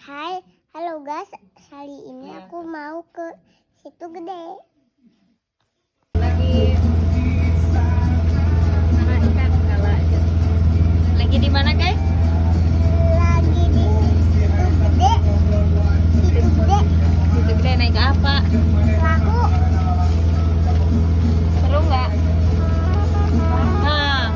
Hai, halo guys. Kali ini aku mau ke situ gede. Lagi di mana guys? Lagi di situ gede. Situ gede. Situ gede naik apa? Perahu. Seru nggak? Nah.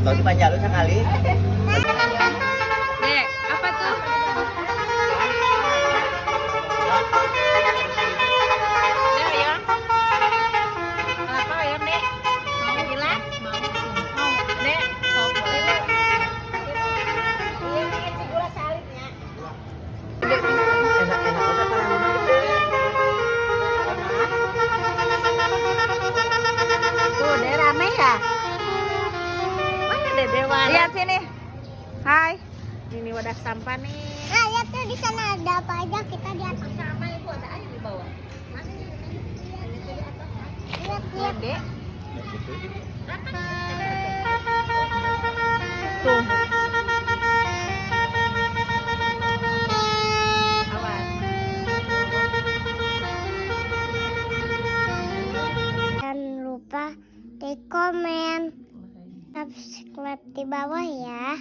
Kalau di Panjalu sekali. Dek, apa tuh? Dek, ya? Apa ya, Dek? Mau gila? Mau. Dek, mau boleh. Iya, ini si gula salitnya. Enak-enak udah Tuh, Dek rame ya? Mana Dek Dewan? Lihat sini. Hai. Ini wadah sampah nih. Nah, lihat tuh di sana ada apa aja, kita di atas. Sama itu ada air di bawah. Mana sih? Lihat, Tuh, lihat. Dek. Tuh. Awas. Jangan lupa di komen, subscribe di bawah ya.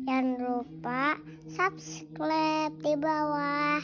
Jangan lupa subscribe di bawah.